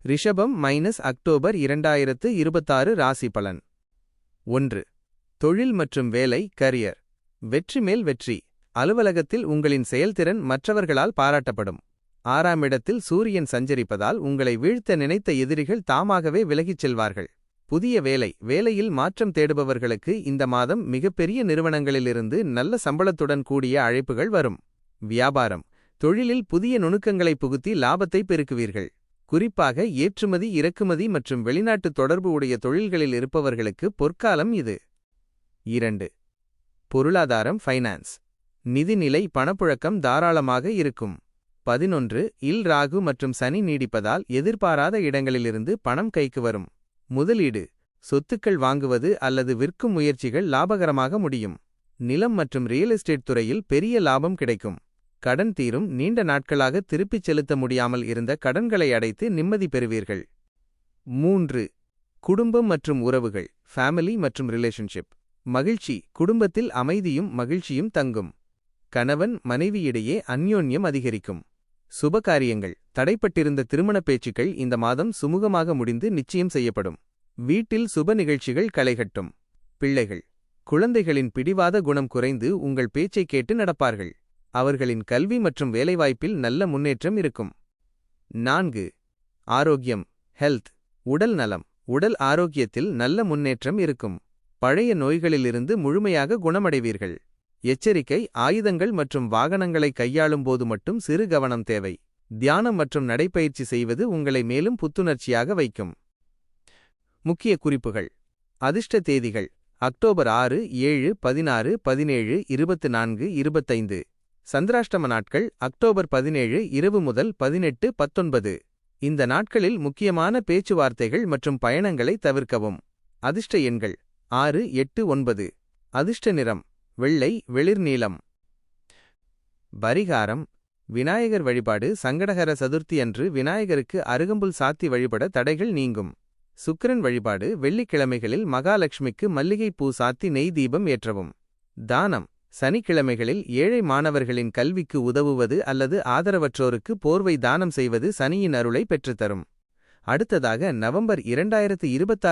ரிஷபம் -அக்டோபர் 2026 ராசி பலன். 1. தொழில் மற்றும் வேலை கரியர். வெற்றி மேல் வெற்றி. அலுவலகத்தில் உங்களின் செயல்திறன் மற்றவர்களால் பாராட்டப்படும். 6ஆம் இடத்தில் சூரியன் சஞ்சரிப்பதால் உங்களை வீழ்த்த நினைத்த எதிரிகள் தாமாகவே விலகிச் செல்வார்கள். புதிய வேலையில் மாற்றம் தேடுபவர்களுக்கு இந்த மாதம் மிகப்பெரிய நிறுவனங்களிலிருந்து நல்ல சம்பளத்துடன் கூடிய அழைப்புகள் வரும். வியாபாரம். தொழிலில் புதிய நுணுக்கங்களை புகுத்தி லாபத்தை பெருக்குவீர்கள். குறிப்பாக ஏற்றுமதி இறக்குமதி மற்றும் வெளிநாட்டு தொடர்பு உடைய தொழில்களில் இருப்பவர்களுக்கு பொற்காலம் இது. 2. பொருளாதாரம் ஃபைனான்ஸ். நிதிநிலை பணப்புழக்கம் தாராளமாக இருக்கும். 11 இல் ராகு மற்றும் சனி நீடிப்பதால் எதிர்பாராத இடங்களிலிருந்து பணம் கைக்கு வரும். முதலீடு. சொத்துக்கள் வாங்குவது அல்லது விற்கும் முயற்சிகள் லாபகரமாக முடியும். நிலம் மற்றும் ரியல் எஸ்டேட் துறையில் பெரிய லாபம் கிடைக்கும். கடன் தீரும். நீண்ட நாட்களாக திருப்பிச் செலுத்த முடியாமல் இருந்த கடன்களை அடைத்து நிம்மதி பெறுவீர்கள். 3. குடும்பம் மற்றும் உறவுகள் ஃபேமிலி மற்றும் ரிலேஷன்ஷிப். மகிழ்ச்சி. குடும்பத்தில் அமைதியும் மகிழ்ச்சியும் தங்கும். கணவன் மனைவியிடையே அந்யோன்யம் அதிகரிக்கும். சுபகாரியங்கள். தடைப்பட்டிருந்த திருமண பேச்சுக்கள் இந்த மாதம் சுமூகமாக முடிந்து நிச்சயம் செய்யப்படும். வீட்டில் சுப நிகழ்ச்சிகள் களைகட்டும். பிள்ளைகள். குழந்தைகளின் பிடிவாத குணம் குறைந்து உங்கள் பேச்சை கேட்டு நடப்பார்கள். அவர்களின் கல்வி மற்றும் வேலைவாய்ப்பில் நல்ல முன்னேற்றம் இருக்கும். 4. ஆரோக்கியம் ஹெல்த். உடல் நலம். உடல் ஆரோக்கியத்தில் நல்ல முன்னேற்றம் இருக்கும். பழைய நோய்களிலிருந்து முழுமையாக குணமடைவீர்கள். எச்சரிக்கை. ஆயுதங்கள் மற்றும் வாகனங்களை கையாளும் போது மட்டும் சிறு கவனம் தேவை. தியானம் மற்றும் நடைப்பயிற்சி செய்வது உங்களை மேலும் புத்துணர்ச்சியாக வைக்கும். முக்கிய குறிப்புகள். அதிர்ஷ்ட தேதிகள் அக்டோபர் 6, 7, 16, 17, 24, 25. சந்திராஷ்டம நாட்கள் அக்டோபர் 17 இரவு முதல் 18, 19. இந்த நாட்களில் முக்கியமான பேச்சுவார்த்தைகள் மற்றும் பயணங்களை தவிர்க்கவும். அதிர்ஷ்ட எண்கள் 6, 8, 9. அதிர்ஷ்ட நிறம் வெள்ளை வெளிர் நீலம். பரிகாரம். விநாயகர் வழிபாடு. சங்கடஹர சதுர்த்தி அன்று விநாயகருக்கு அருகம்புல் சாத்தி வழிபட தடைகள் நீங்கும். சுக்கிரன் வழிபாடு. வெள்ளிக்கிழமைகளில் மகாலட்சுமிக்கு மல்லிகைப்பூ சாத்தி நெய் தீபம் ஏற்றவும். தானம். சனிக்கிழமைகளில் ஏழை மாணவர்களின் கல்விக்கு உதவுவது அல்லது ஆதரவற்றோருக்கு போர்வை தானம் செய்வது சனியின் அருளை பெற்றுத்தரும். அடுத்ததாக நவம்பர் 2026